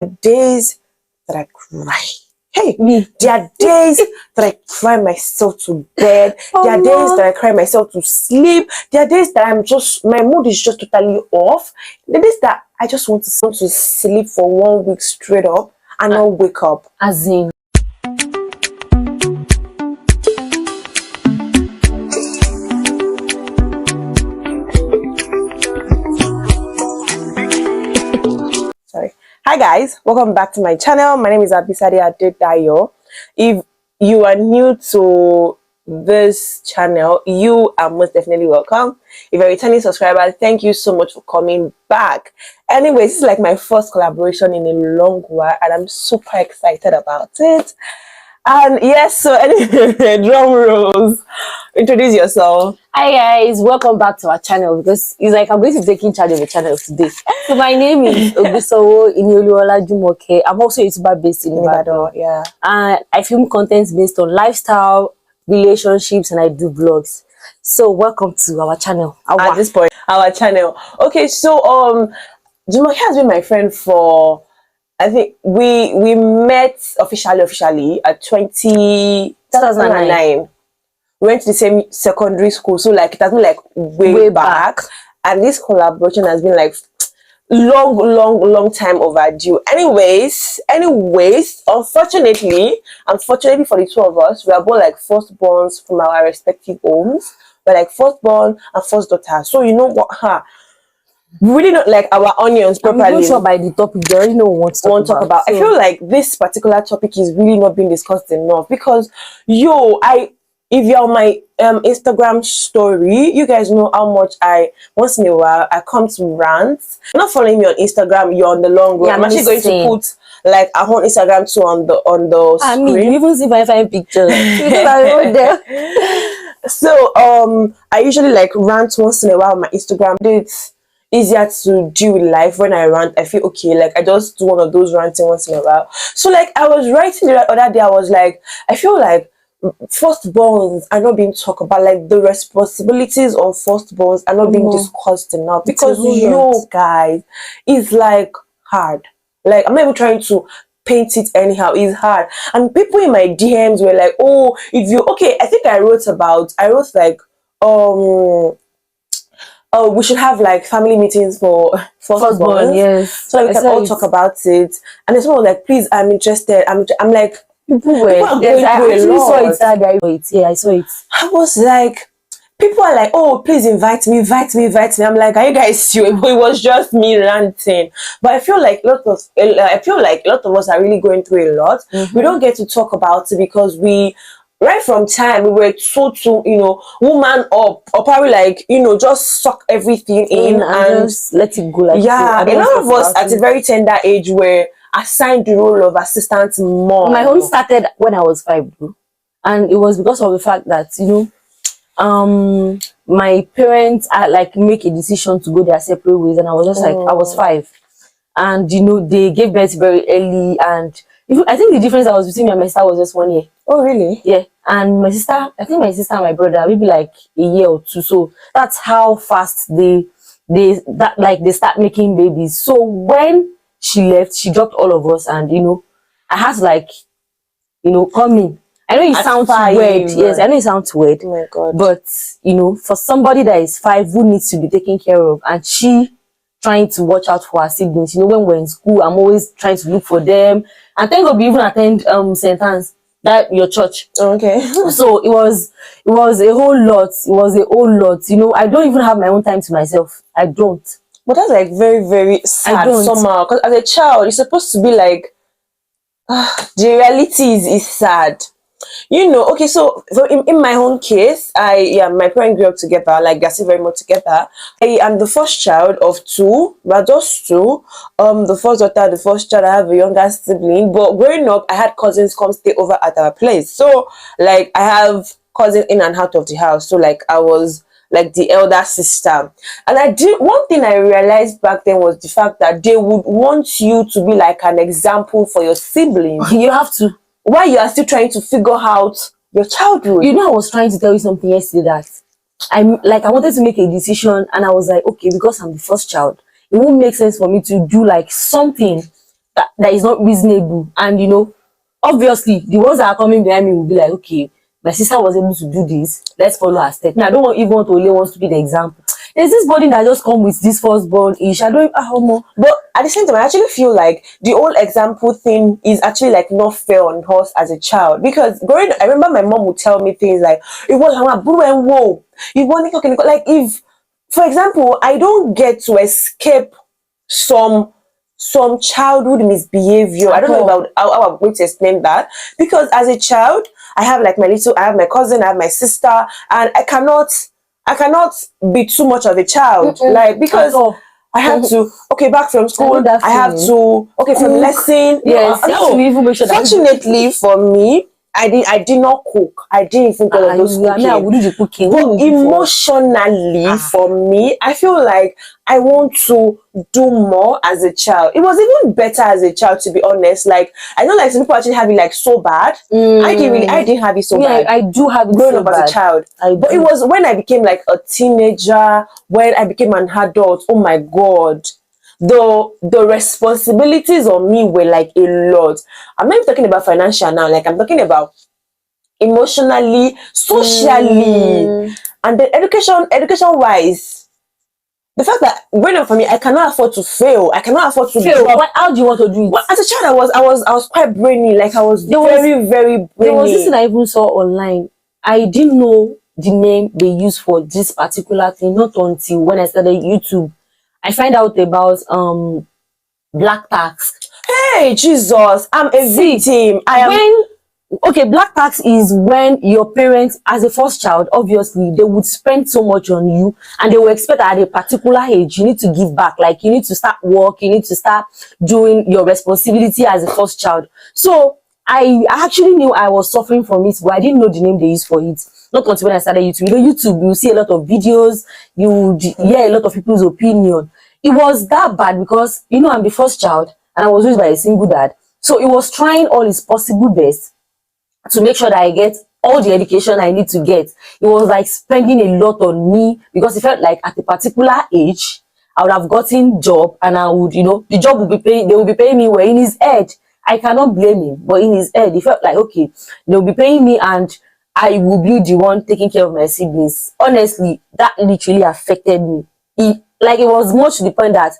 Days that I cry. Hey, there are days that I cry myself to bed. There are days that I cry myself to sleep. There are days that my mood is just totally off. There are days that I just want to sleep for 1 week straight up and not wake up. As in. Sorry. Hi guys, welcome back to my channel. My name is Abisade thatibadangirl. If you are new to this channel, you are most definitely welcome. If you're a returning subscriber, thank you so much for coming back. Anyways, this is like my first collaboration in a long while and I'm super excited about it. And yes, so anyway, drum rolls. Introduce yourself. Hi guys, welcome back to our channel, because it's like I'm going to be taking charge of the channel today. So my name is Olajumoke. I'm also a YouTuber based in Ibadan. Yeah. And I film content based on lifestyle, relationships, and I do vlogs. So welcome to our channel. At this point, our channel. Okay, so Jumoke has been my friend for, I think we met officially at 2009. We went to the same secondary school, so like it has been like way back. And this collaboration has been like long time overdue. Anyways, unfortunately for the two of us, we are both like firstborns from our respective homes. We're like firstborn and first daughter. So you know what, we really not like our onions properly. I'm not sure by the topic, they already know what to talk about. So I feel like this particular topic is really not being discussed enough, because if you're on my Instagram story, you guys know how much once in a while I come to rant. You're not following me on Instagram, you're on the long run. Yeah, I'm actually going to put like our whole Instagram too on the screen. I mean, you even see my fine pictures because I wrote there. So I usually like rant once in a while on my Instagram. It's easier to deal with life when I rant. I feel okay, like I just do one of those ranting once in a while. So like I was writing the other day, I was like, I feel like firstborns are not being talked about, like the responsibilities of firstborns are not being discussed enough, because you guys, it's like hard. Like I'm not even trying to paint it anyhow, it's hard. And people in my DMs were like, oh, if you I think I wrote like we should have like family meetings for firstborn, yes, so we can all talk about it. And it's more like, please, I'm interested. I'm like, people are going through a lot. I saw it. I was like, people are like, oh, please invite me. I'm like, are you guys serious? It was just me ranting. But I feel like a lot of us are really going through a lot. We don't get to talk about it because right from time we were so woman up, or probably like just suck everything in and just let it go. Like, yeah, a lot of us at a very tender age were assigned the role of assistant mom. My own started when I was 5, and it was because of the fact that my parents like make a decision to go their separate ways, and I was just like, I was 5, and they gave birth very early, and I think the difference that was between me and my sister was just 1 year. Oh really? Yeah. And my sister, I think my sister and my brother maybe like a year or two, so that's how fast they start making babies. So when she left, she dropped all of us, and I had to like come in. I know it sounds weird. Yes, I know it sounds weird. Oh my God. But for somebody that is 5 who needs to be taken care of, and she trying to watch out for her siblings, when we're in school, I'm always trying to look for them. And thank God we even attend St. Anne's, that your church. Okay. So it was a whole lot. I don't even have my own time to myself. I don't. But that's like very, very sad somehow, because as a child you're supposed to be like, the reality is sad. Okay, so in my own case, my parents grew up together, like they're still very much together. I am the first child of 2, but just 2. The first daughter, the first child. I have a younger sibling, but growing up I had cousins come stay over at our place, so like I have cousins in and out of the house. So like I was like the elder sister, and one thing I realized back then was the fact that they would want you to be like an example for your siblings. You have to, while you are still trying to figure out your childhood. I was trying to tell you something yesterday, that I wanted to make a decision, and I was like, okay, because I'm the first child, it won't make sense for me to do like something that is not reasonable. And you know, obviously the ones that are coming behind me will be like, okay, my sister was able to do this, let's follow her step. Now I don't even want to only want to be the example. There's this body that just come with this firstborn ish. I don't more. But at the same time, I actually feel like the whole example thing is actually like not fair on us as a child. Because growing, I remember my mom would tell me things like, "It was whoa, you want to like if, for example, I don't get to escape some childhood misbehavior. I don't know about how I'm going to explain that, because as a child, I have like I have my cousin, I have my sister, and I cannot be too much of a child, like, because I had to, back from school, I have to, from lesson. Yes, even make sure that fortunately for me, I did not cook. I didn't even go to those cooking. I would do the cooking. But emotionally, for me, I feel like I want to do more as a child. It was even better as a child, to be honest. Like, I know like some people actually have it like so bad. I didn't have it so bad. I do have it growing so up bad. as a child. But it was when I became like a teenager, when I became an adult, oh my God. The responsibilities on me were like a lot. I'm not even talking about financial now, like I'm talking about emotionally, socially, and then education wise. The fact that growing up for me, I cannot afford to fail. I cannot afford to fail. How do you want to do it? Well, as a child, I was quite brainy. Like I was very brainy. There was this thing I even saw online. I didn't know the name they use for this particular thing, not until when I started YouTube. I find out about black tax. Hey Jesus, I'm a victim. Black tax is when your parents, as a first child, obviously they would spend so much on you, and they will expect at a particular age you need to give back. Like you need to start work, you need to start doing your responsibility as a first child. So I actually knew I was suffering from it, but I didn't know the name they use for it. Not until when I started YouTube. You know, YouTube, you see a lot of videos, you hear a lot of people's opinion. It was that bad because, you know, I'm the first child and I was raised by a single dad. So it was trying all his possible best to make sure that I get all the education I need to get. It was like spending a lot on me because it felt like at a particular age, I would have gotten job and I would, you know, the job would be paying, they would be paying me well in his head. I cannot blame him, but in his head, he felt like, okay, they'll be paying me and I will be the one taking care of my siblings. Honestly, that literally affected me. It was much to the point that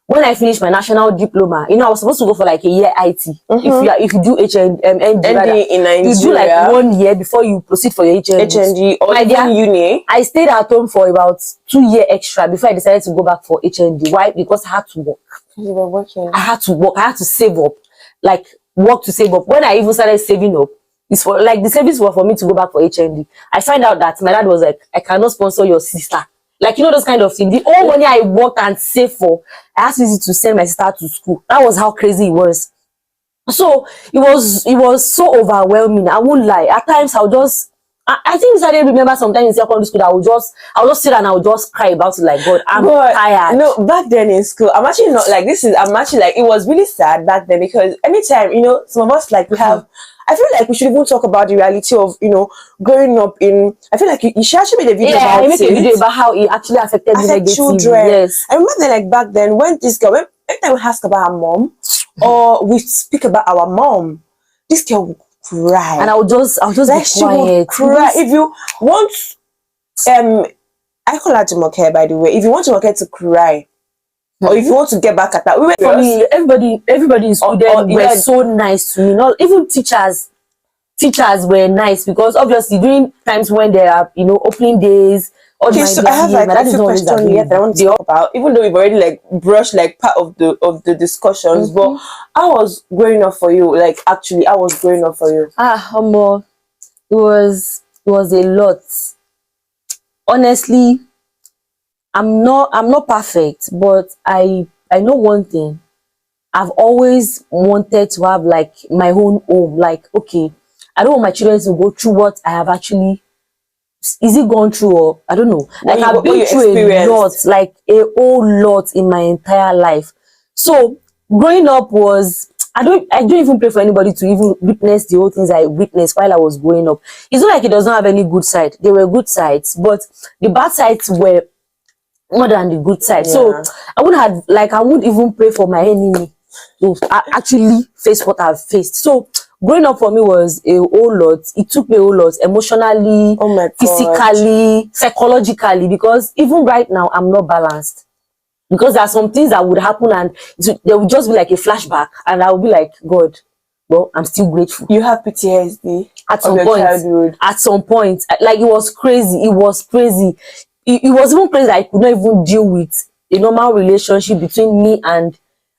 when I finished my national diploma, you know, I was supposed to go for like a year IT. If you do HND in Nigeria, you do like 1 year before you proceed for your HND or even uni. I stayed at home for about 2 years extra before I decided to go back for HND. Why? Because I had to work. You were working. I had to work. I had to save up. Like work to save up. When I even started saving up, it's for like the savings were for me to go back for HND. I find out that my dad was like, I cannot sponsor your sister. Like, you know, those kind of things. The whole money I worked and saved for, I had to use it to send my sister to school. That was how crazy it was. So it was so overwhelming. I won't lie. At times I think I didn't remember sometimes in secondary school that I would just sit and I would just cry about it like, God, I'm tired. No, back then in school, I'm actually not like this is I'm actually like it was really sad back then because anytime, you know, some of us like we have I feel like we should even talk about the reality of, you know, growing up in. I feel like you should actually make a video about it. Yeah, I make a video about how it actually affected children. Yes, I remember like back then when this girl, every time we ask about our mom or we speak about our mom, this girl would cry, and I'll just like be quiet. Cry. If you want, I call Olajumoke, by the way. If you want Jumoke to cry, or if you want to get back at that, for me, everybody in school were so nice to me. Not even teachers were nice because obviously during times when there are, you know, opening days. Okay, so I have like a few questions here that I want to talk about. Even though we've already like brushed like part of the discussions, but how was growing up for you? Like actually, I was growing up for you. It was a lot. Honestly, I'm not perfect, but I know one thing. I've always wanted to have like my own home. Like, okay, I don't want my children to go through what I have actually. Is it gone through or I don't know. Like I've been through a lot, like a whole lot in my entire life. So growing up I don't even pray for anybody to even witness the whole things I witnessed while I was growing up. It's not like it does not have any good side. There were good sides, but the bad sides were more than the good side. So I wouldn't even pray for my enemy to actually face what I've faced. So growing up for me was a whole lot. It took me a whole lot emotionally, Oh my God. physically, psychologically, because even right now I'm not balanced. Because there are some things that would happen and there would just be like a flashback, and I would be like, God, well, I'm still grateful. You have PTSD at some point. Childhood. At some point, like it was crazy. It was crazy. It was even crazy that I could not even deal with a normal relationship between me and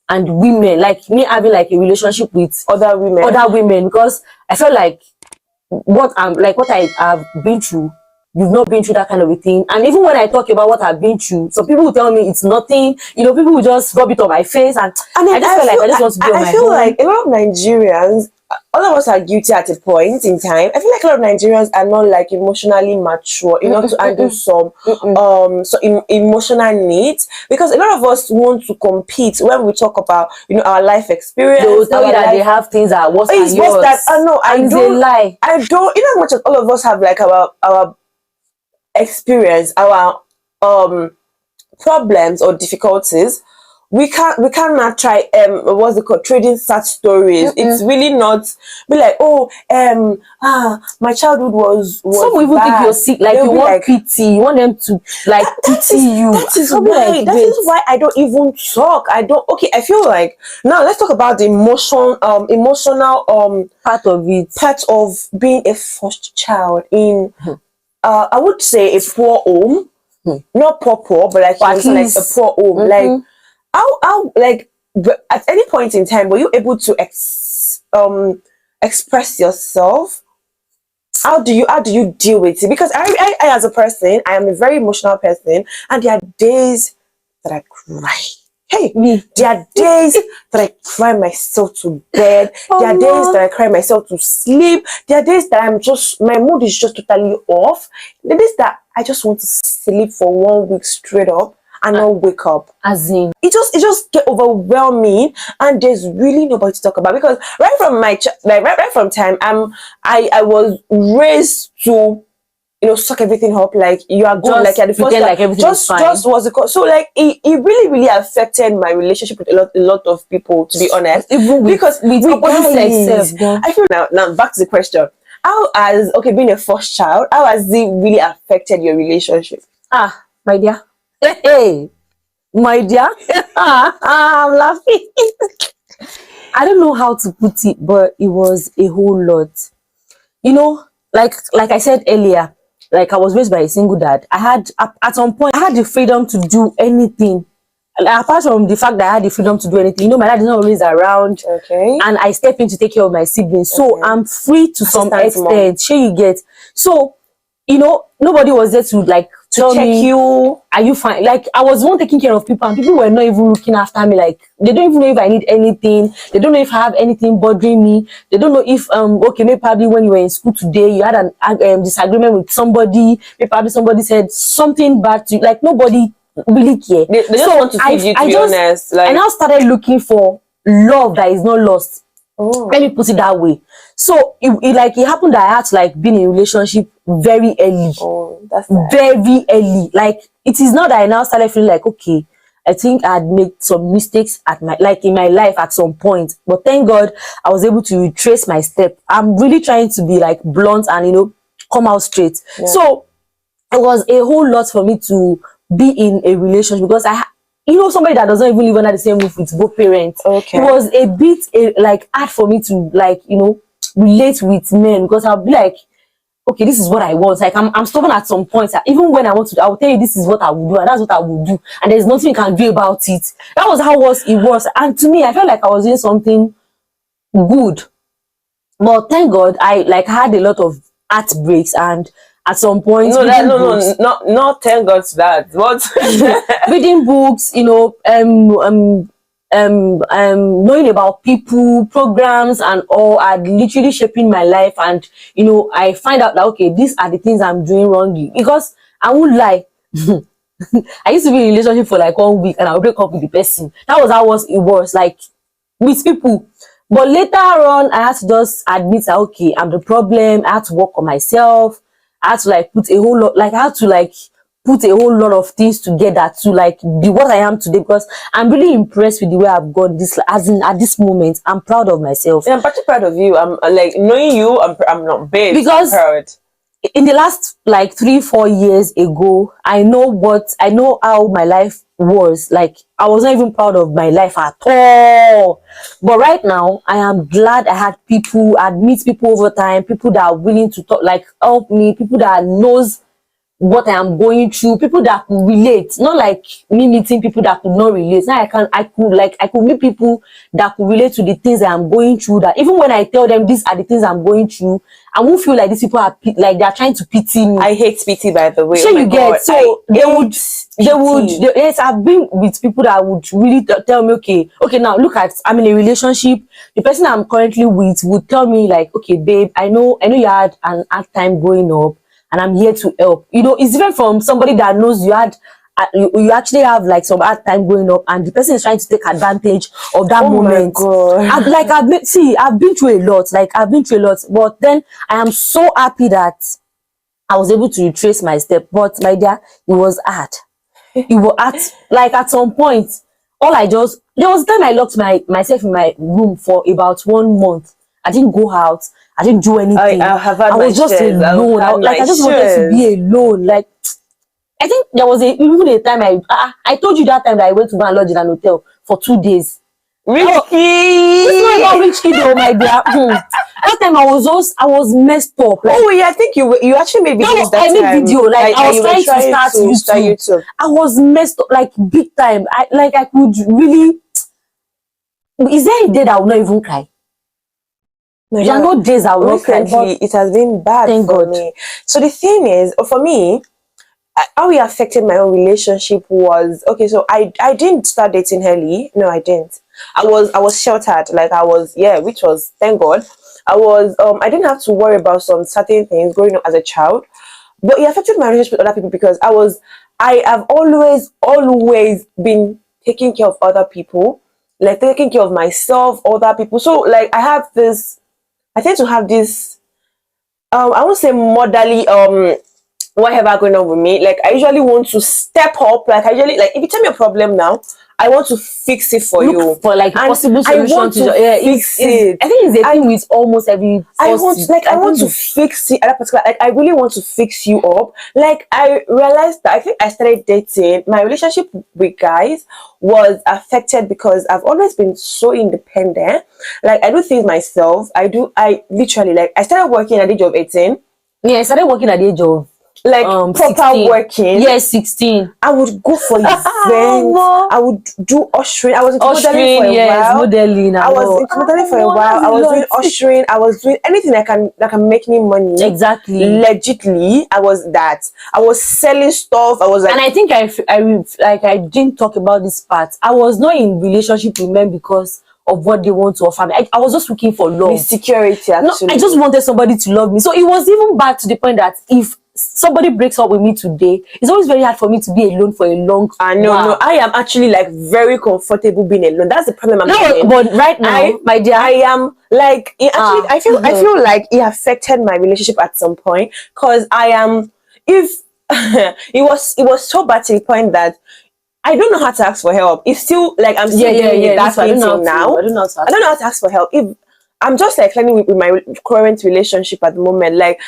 women. Like me having like a relationship with other women, because I felt like what I have been through, you've not been through that kind of a thing. And even when I talk about what I've been through, some people will tell me it's nothing. You know, people will just rub it on my face, and I just feel like I just want to be on my own. I feel like a lot of Nigerians, all of us are guilty at a point in time. I feel like a lot of Nigerians are not like emotionally mature enough to handle some emotional needs, because a lot of us want to compete when we talk about, you know, our life experience. They will tell you that they have things that are worse than yours. I don't lie. I don't. In as much as all of us have like our experience, our problems or difficulties, we cannot try what's it called, trading such stories. It's really not be like, oh, my childhood was some even bad. think you're sick, like you want like, pity, you want them to like pity you. That is why I don't even talk. I feel like now let's talk about the emotional part of being a first child in I would say a poor home. Not poor, but like, like a poor home. Like how like at any point in time were you able to express yourself? How do you deal with it? Because I as a person, I am a very emotional person, and there are days that I cry. Hey, there are days that I cry myself to bed. There are days that I cry myself to sleep. There are days that my mood is just totally off. There are days that I just want to sleep for 1 week straight up and not wake up. As in, it just get overwhelming, and there's really nobody to talk about, because right from time I was raised to, you know, suck everything up, like you are good, just like you're the first, like everything is fine. Just was it so like it really affected my relationship with a lot of people, to be honest. Even because with opposite sex. I feel now back to the question. How has being a first child, how has it really affected your relationship? My dear. Hey, my dear. I'm laughing. I don't know how to put it, but it was a whole lot. You know, like I said earlier, like I was raised by a single dad. I had at some point I had the freedom to do anything. Apart from the fact that I had the freedom to do anything, you know, my dad is not always around. Okay. And I step in to take care of my siblings. So I'm free to some extent. Sure, you get. So, you know, nobody was there to like tell check me, you, are you fine? Like I was one taking care of people, and people were not even looking after me. Like they don't even know if I need anything. They don't know if I have anything bothering me. They don't know if maybe probably when you were in school today you had an disagreement with somebody. Maybe probably somebody said something bad to you. Like nobody really care. They just want to feed you, to be honest. Like, I now started looking for love that is not lost. Let me put it that way. So it happened that I had to like be in a relationship very early. That's nice. Very early. Like it is not that I now started feeling like, okay, I think I had made some mistakes in my life at some point. But thank God I was able to retrace my step. I'm really trying to be like blunt and, you know, come out straight. Yeah. So it was a whole lot for me to be in a relationship, because somebody that doesn't even live under the same roof with both parents. Okay. It was a bit like hard for me to like, you know, relate with men, because I'll be like, okay, this is what I want. Like I'm stubborn at some points. Even when I want to, I will tell you this is what I will do, and that's what I will do, and there's nothing you can do about it. That was how it was. And to me, I felt like I was doing something good. But thank God I had a lot of heartbreaks, and at some point not thank God to that. What reading books, you know, knowing about people, programs and all are literally shaping my life. And you know, I find out that okay, these are the things I'm doing wrongly, because I won't lie. I used to be in a relationship for like 1 week and I'll break up with the person. That was how it was like with people. But later on, I had to just admit that okay, I'm the problem. I had to work on myself. I had to like put a whole lot, like I had to like put a whole lot of things together to like be what I am today, because I'm really impressed with the way I've got this. As in, at this moment, I'm proud of myself. Yeah, I'm pretty proud of you. I'm like, knowing you, I'm not big. Because I'm proud. In the last like 3-4 years ago, I know how my life was. Like, I was not even proud of my life at all. But right now, I am glad I'd meet people over time, people that are willing to talk, like help me, people that knows what I am going through, people that could relate, not like me meeting people that could not relate. Now I could meet people that could relate to the things I am going through, that even when I tell them these are the things I'm going through, I won't feel like these people are like they're trying to pity me. I hate pity, by the way. So you get, so yes, I've been with people that would really tell me, okay, now look at, I'm in a relationship. The person I'm currently with would tell me like, okay, babe, I know you had an hard time growing up, and I'm here to help. You know, it's different from somebody that knows you actually have like some hard time growing up, and the person is trying to take advantage of that moment. Oh my God. I've been through a lot. But then I am so happy that I was able to retrace my step. But my dear, it was hard. It was at some point, there was time I locked myself in my room for about 1 month. I didn't go out. I didn't do anything. I was just alone. I just wanted to be alone. Like, I think there was even a time I told you that time that I went to go and lodge in an hotel for 2 days. Rich kid. It's not rich kid, though, my dear. That time I was messed up. Like, oh yeah, I think you actually made videos that time. I made video. Like, I was trying to start YouTube. I was messed up, like, big time. I could really. Is there a day that I will not even cry? There are no days I will not cry. But it has been bad for me. So the thing is, for me, how it affected my own relationship was, okay, so I didn't start dating early. No, I didn't. I was sheltered. Like, which was, thank God. I didn't have to worry about some certain things growing up as a child, but it affected my relationship with other people because I have always been taking care of other people, like taking care of myself, other people. So like I tend to have this, I won't say motherly, whatever going on with me. Like, I usually want to step up. Like, if you tell me a problem now, I want to fix it for you. For like possible solution. I want to fix it. I think it's a thing with almost every. I want to fix it. At that particular, like, I really want to fix you up. Like, I realized that I think I started dating. My relationship with guys was affected because I've always been so independent. Like, I do things myself. I literally, like, I started working at the age of 18. Yeah, I started working at the age of like proper 16. working. Yes, 16. I would go for events. I would do ushering. I was into modeling for a while. Modeling. I was into modeling for a while. I was doing ushering. I was doing anything that can make me money. Exactly. Legitly, I was that. I was selling stuff. I was like, and I think I didn't talk about this part. I was not in relationship with men because of what they want to offer me. I was just looking for love. Security, actually. No, I just wanted somebody to love me. So it was even bad to the point that if somebody breaks up with me today, it's always very hard for me to be alone for a long time. No, I am actually like very comfortable being alone. That's the problem I'm having. But right now, my dear, I am like, I feel like it affected my relationship at some point, because it was so bad to the point that I don't know how to ask for help. It's still like I'm still dealing with that thing now. I don't know how to ask for help. If I'm just like learning with my current relationship at the moment, like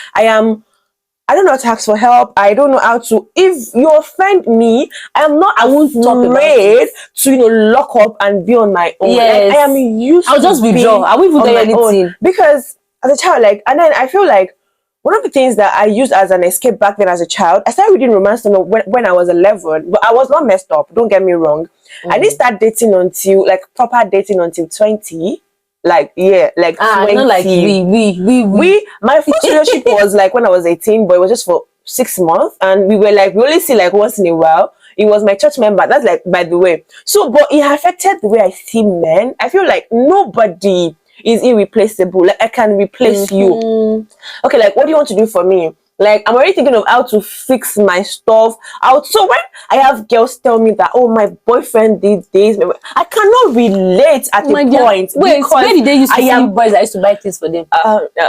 I don't know how to ask for help. I don't know how to. If you offend me, I won't talk afraid to lock up and be on my own. Yes. Like, I am used. I'll just withdraw. I won't even do anything because as a child, like, and then I feel like one of the things that I used as an escape back then as a child, I started reading romance novel when I was 11, but I was not messed up. Don't get me wrong. I didn't start dating until proper dating until 20. Like 20. Not like we. My first relationship was like when I was 18, but it was just for 6 months, and we only see like once in a while. It was my church member. That's like, by the way. So, but it affected the way I see men. I feel like nobody is irreplaceable. Like, I can replace you. Okay, like, what do you want to do for me? Like, I'm already thinking of how to fix my stuff out. So when I have girls tell me that, oh, my boyfriend did this, I cannot relate at the point. Wait, where did they used to see boys that used to buy things for them?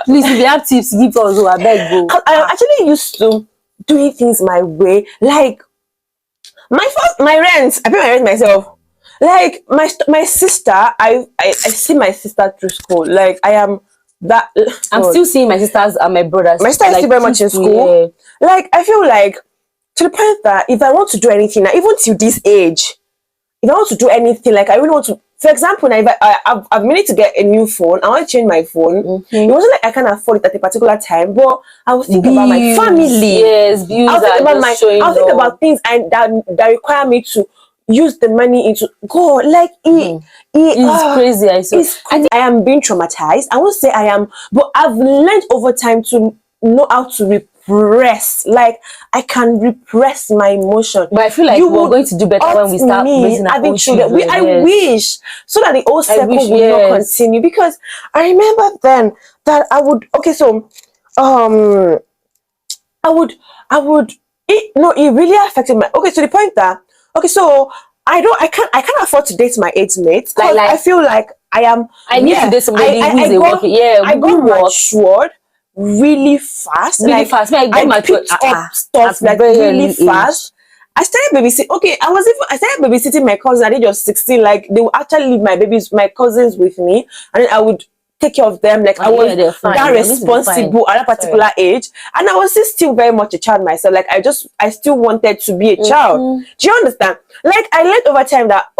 Please, if you have tips, give us. I beg, go. I actually used to doing things my way. Like my rent, I pay my rent myself. Like my sister, I see my sister through school. Like I am that. I'm still seeing my sisters and my brothers. My sister is like, still very much in school. Yeah. Like I feel like, to the point that if I want to do anything now, even till this age, if I want to do anything, like I really want to, for example, now if I've managed to get a new phone, I want to change my phone. It wasn't like I can't afford it at a particular time, but I was thinking about my family. Yes, bills. I'll think about things that require me to use the money into God. Like it's crazy. I am being traumatized. I won't say I am, but I've learned over time to know how to repress. Like I can repress my emotion. But I feel like we're going to do better when we start raising our own children. I wish, so that the old circle will not continue. Because I remember then that I would it really affected my, to the point that so I can't afford to date my age mates. Like I feel like I need to date somebody who's a worker. Yeah, I got matured really fast. I picked up stuff like really fast. I started babysitting. I started babysitting my cousins at the age of 16. Like they would actually leave my cousins with me, and then I would take care of them. Like I was that responsible at that particular age, and I was still very much a child myself. Like I still wanted to be a child. Do you understand? Like I learned over time that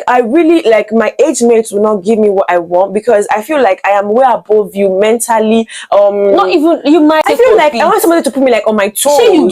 I really, like, my age mates will not give me what I want, because I feel like I am way above you mentally. Not even you might. I feel like I want somebody to put me like on my toes. Do you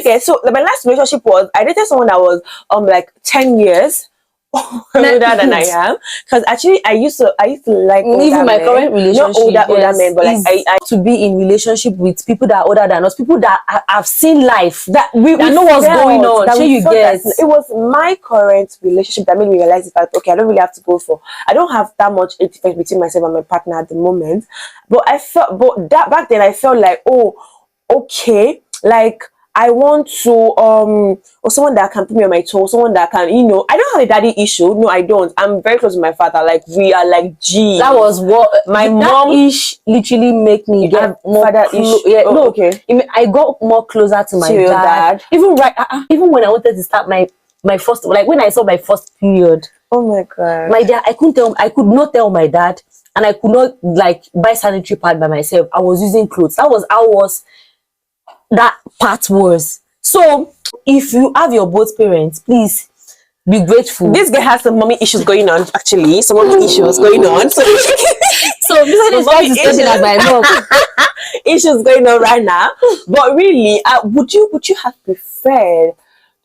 get? So like, my last relationship was, I dated someone that was like 10 years older than I am, because actually I used to like even my current relationship, not older men, but like I to be in relationship with people that are older than us, people that have seen life, that we know what's going on. It was my current relationship that made me realize that I don't really have to go for. I don't have that much age difference between myself and my partner at the moment, but that back then I felt like, like I want to or someone that can put me on my toes, someone that can, I don't have a daddy issue. No, I don't. I'm very close to my father. Like we are like G. That was what my mom literally make me get more father issue. Yeah, I got more closer to my dad. Even when I wanted to start my first, like when I saw my first period. Oh my God. My dad, I could not tell my dad, and I could not like buy sanitary pad by myself. I was using clothes. That was that part was. So if you have your both parents, please be grateful. This girl has some mommy issues going on, actually. Some mommy issues going on. So besides my mom issues going on right now. But really, would you have preferred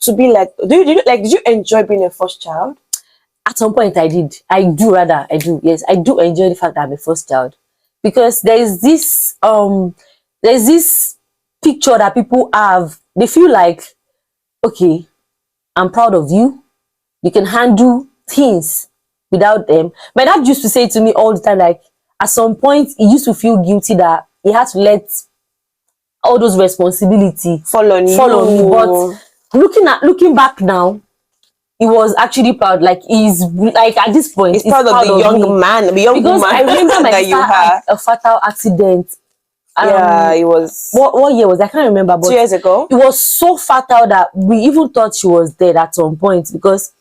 to be like, did you enjoy being a first child? At some point I did. I do. Yes, I do enjoy the fact that I'm a first child, because there's this picture that people have. They feel like, okay, I'm proud of you. You can handle things without them. My dad used to say to me all the time, like, at some point, he used to feel guilty that he had to let all those responsibility fall on me. But looking back now, he was actually proud. Like, he's like, at this point, he's proud of the young man, because I remember my sister had a fatal accident. It was, what year was, I can't remember, but 2 years ago. It was so fatal that we even thought she was dead at some point, because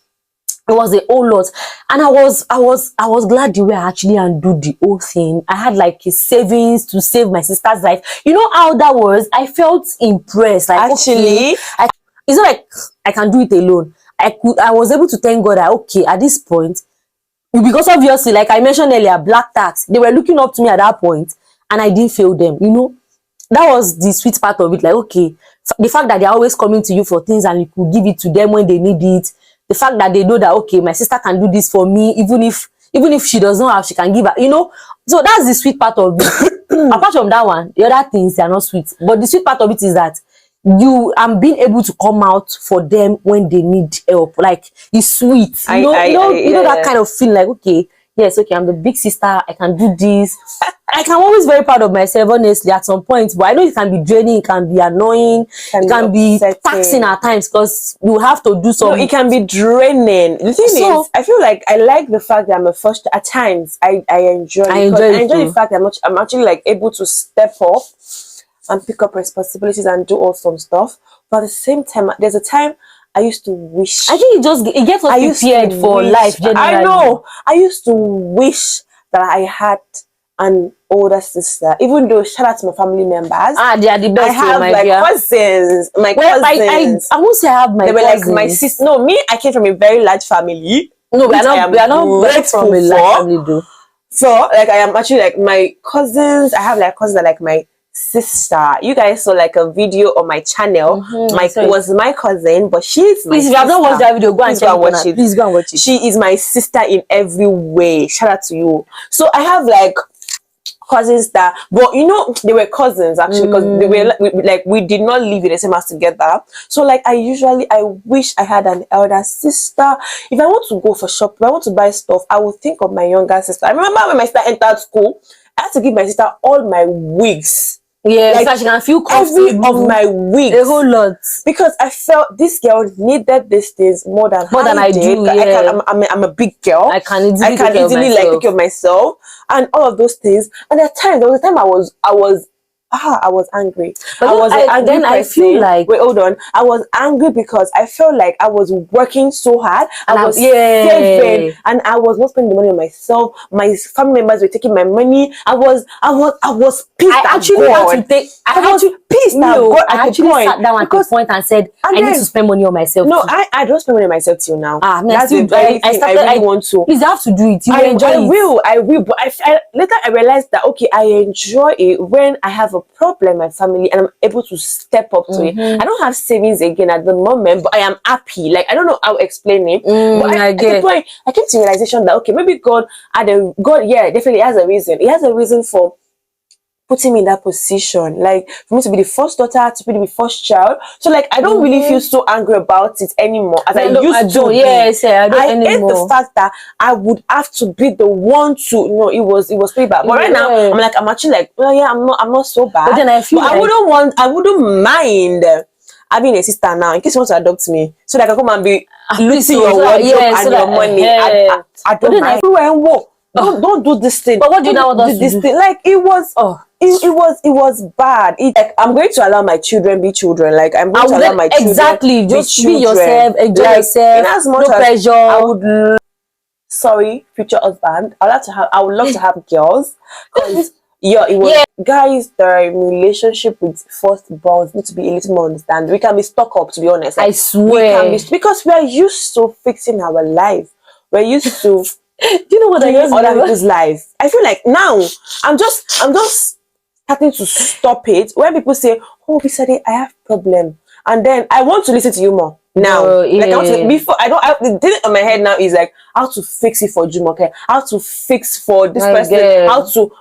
it was a whole lot. And I was glad the way I actually undo the whole thing. I had like a savings to save my sister's life. You know how that was? I felt impressed. Like, actually, it's not like I can do it alone. I was able to thank God that, okay, at this point, because obviously, like I mentioned earlier, black tax, they were looking up to me at that point, and I didn't fail them. That was the sweet part of it. Like, okay, the fact that they're always coming to you for things and you could give it to them when they need it. The fact that they know that, okay, my sister can do this for me, even if she does not have, she can give her, So that's the sweet part of it. Apart from that one, the other things, they are not sweet. But the sweet part of it is that I'm being able to come out for them when they need help. Like, it's sweet. You know that kind of feeling, like, okay, yes, okay, I'm the big sister, I can do this. I'm always very proud of myself, honestly, at some point. But I know it can be draining, it can be annoying, it can be taxing at times, because you have to do something. It can be draining. The thing is, I feel like I like the fact that I'm a first. At times, I enjoy the fact that I'm actually like able to step up and pick up responsibilities and do all some stuff. But at the same time, there's a time I used to wish. I think it gets us prepared for life generally. I know. I used to wish that I had an older sister, even though shout out to my family members. They are the best. I have like cousins. My cousins. I won't say I have my cousins. They were like my sister. No, me, I came from a very large family. No, we are not from a large family though. So like I am actually like my cousins. I have like cousins that like my sister. You guys saw like a video on my channel. Was my cousin, but she's my sister. If you have not watched that video, go and watch it. Please go and watch it. She is my sister in every way. Shout out to you. So I have like cousins that, but you know, they were cousins actually, because they were like we did not live in the same house together. So like I wish I had an elder sister. If I want to go for shopping, if I want to buy stuff, I would think of my younger sister. I remember when my sister entered school, I had to give my sister all my wigs. Yeah, like, so she can feel comfortable. Every of my wigs, a whole lot, because I felt this girl needed these things more than I did. do. Yeah. I'm a big girl. I can easily like take care of myself and all of those things. And there was a time I was angry. But I was angry. Then I feel like, wait, hold on. I was angry because I felt like I was working so hard. I was saving, and I was not spending the money on myself. My family members were taking my money. I was pissed. I actually sat down at the point and said, I need to spend money on myself. No, I don't spend money on myself till now. That's the very thing I really want to. Please, I have to do it. I will. But later I realized that okay, I enjoy it when I have a problem in my family and I'm able to step up to it. I don't have savings again at the moment, but I am happy. Like I don't know how to explain it. But at the point I came to the realization that okay, maybe God definitely has a reason. He has a reason for putting me in that position, like for me to be the first daughter, to be the first child. So like I don't really feel so angry about it anymore as I used to. Yes, I don't anymore. Hate the fact that I would have to be the one to it was pretty bad. But right now I'm actually like, well, yeah, I'm not so bad. But then I feel I wouldn't mind having a sister now in case you want to adopt me, so that I can come and be losing your wardrobe and your money. I don't mind. Don't do this thing. But what do you now want us to do? Like it was bad. Like I'm going to allow my children be children. Like I'm going to allow my children just be yourself, enjoy yourself. In as much no pressure. I would. Sorry, future husband. I would love to have girls. Guys that are in relationship with firstborns need to be a little more understanding. We can be stuck up, to be honest. Like, I swear, because we are used to fixing our life. We're used to. Do you know what I use other people's life? I feel like now I'm just starting to stop it when people say, "Oh, Abisade, I have problem," and then I want to listen to you more now. Like I want to, before the thing on my head now is like how to fix it for Jumoke, how to fix for this person,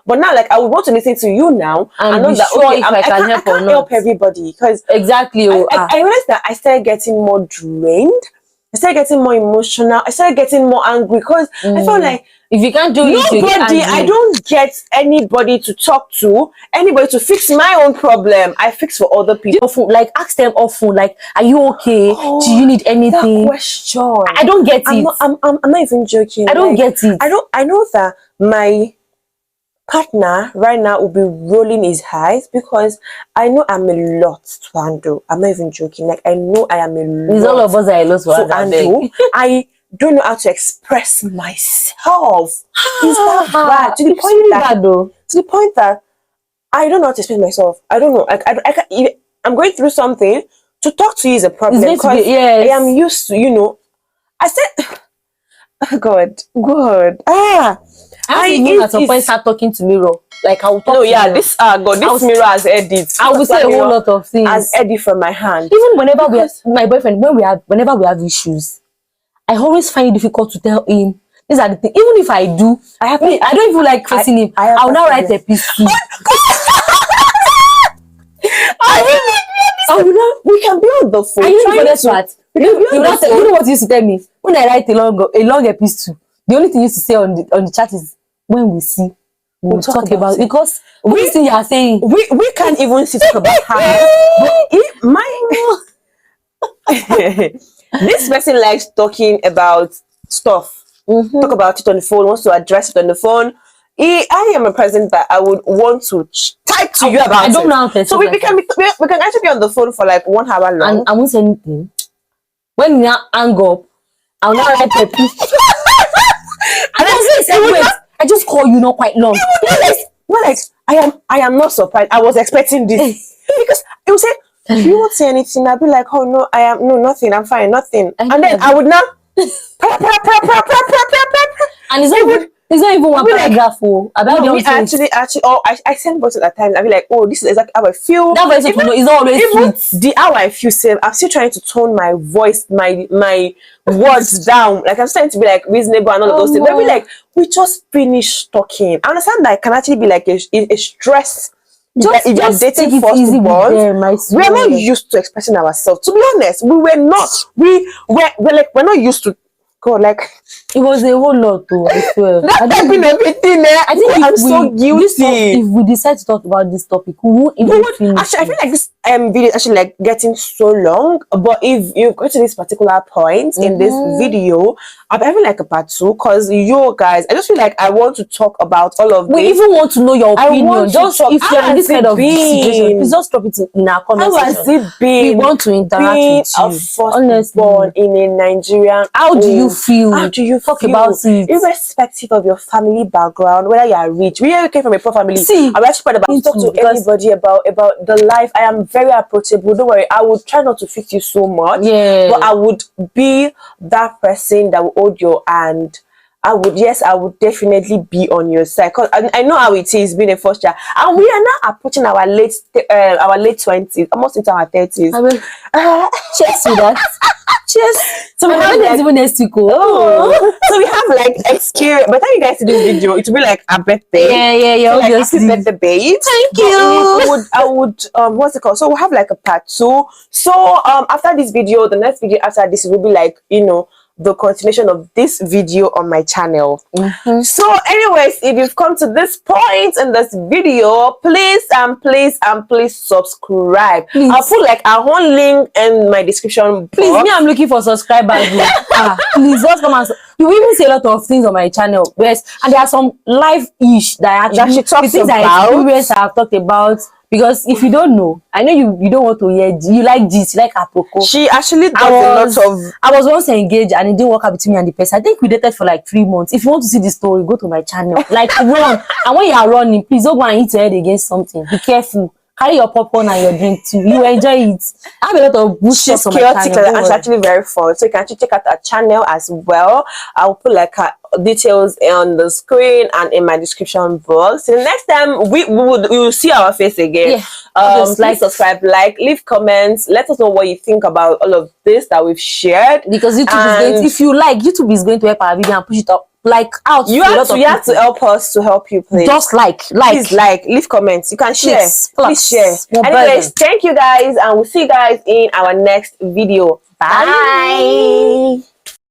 but now like I would want to listen to you now and know that okay, I can't help everybody because I realized that I started getting more drained. I started getting more emotional. I started getting more angry because I felt like if you can't do nobody, I don't get anybody to talk to, anybody to fix my own problem. I fix for other people. Often, like ask them often, like, are you okay? Do you need anything? That question. I don't get it. I'm not even joking. I don't get it. I know that my partner right now will be rolling his eyes because I know I'm a lot to handle. I'm not even joking. Like I know I am a lot. All of us are a lot to handle. I don't know how to express myself. It's that bad to the point that I don't know how to express myself. I don't know. Like I can't. I'm going through something. To talk to you is a problem because I am used to. I said, oh God. I at some point start talking to mirror. Like I will talk. This mirror has edit. I will say a whole lot of things. Has edit from my hand. Even whenever my boyfriend, whenever we have issues, I always find it difficult to tell him these are the things. Even if I do, I don't even like facing him. I'll now write a piece too. We can be on the phone. You know what you used to tell me? When I write a long epistle, the only thing you used to say on the chat is when we see, we'll talk about it. Because everything you are saying, we can't even talk about her. This person likes talking about stuff. Talk about it on the phone, wants to address it on the phone. I am a person that I would want to fight to you about it. I don't know how to. So we can actually be on the phone for like 1 hour long. And I won't say anything. When you now hang up, I'll not write a piece. And I just call you not quite long. Like I am not surprised. I was expecting this because it would say, you won't say anything. I'll be like, oh no, nothing. I'm fine, nothing. And then I would now. And it's not even one paragraph. Actually, I send voices at times. I'll be like, oh, this is exactly how I feel. That voice is always sweet. The how I feel, same. I'm still trying to tone my voice, my words down. Like I'm trying to be like reasonable and all of those things. They'll be like, we just finished talking. I understand that it can actually be like a stress. If you're dating first bonds, we are not used to expressing ourselves. To be honest, we were not. We're not used to. God, like it was a whole lot too. I swear. Everything. I think I'm so guilty. If we decide to talk about this topic, we won't even finish. Actually, I feel like this video is actually like getting so long. But if you go to this particular point in this video, I'm having like a part 2 because you guys, I just feel like I want to talk about all of this. We even want to know your opinion. Just if you're in this kind of situation, please just drop it in our comment section. How has it been? We want to interact with you. Firstborn in a Nigerian. How do you feel? How do you talk about it? Irrespective of your family background, whether you are rich, whether you came from a poor family. I'm actually proud about talk to everybody about the life. I am very approachable. Don't worry, I would try not to fix you so much. Yeah. But I would be that person that will hold your hand. I would definitely be on your side because I know how it is being a first child, and we are now approaching our late 20s, almost into our 30s. Cheers to that. Cheers. So we have like, even next week. So we have like experience. By the time you guys see this video, it will be like a birthday. Yeah. Like, happy birthday, babe. Thank you. I would what's it called? So we'll have like a part 2. So after this video, the next video after this will be like, the continuation of this video on my channel. So anyways, if you've come to this point in this video, please subscribe. I'll put like a whole link in my description box. Please, me, I'm looking for subscribers. Please just come and you even say a lot of things on my channel. Yes, and there are some live-ish that she talks about. I've talked about. Because if you don't know, I know you don't want to hear. You like this, you like apropos. She actually does a lot of. I was once engaged and it didn't work out between me and the person. I think we dated for like 3 months. If you want to see the story, go to my channel. Like run. And when you are running, please don't go and hit your head against something. Be careful. Carry your popcorn and your drink too. You enjoy it. I have a lot of good stuff on my channel. And she's actually very fun. So you can actually check out her channel as well. I'll put like her details on the screen and in my description box. So the next time we will see our face again. Please subscribe, leave comments. Let us know what you think about all of this that we've shared. Because YouTube is going to, if you like, YouTube is going to help our video and push it up. Out you have to help us to help you, please. Just please leave comments. You can share. Please share. Anyways, thank you guys, and we'll see you guys in our next video. Bye.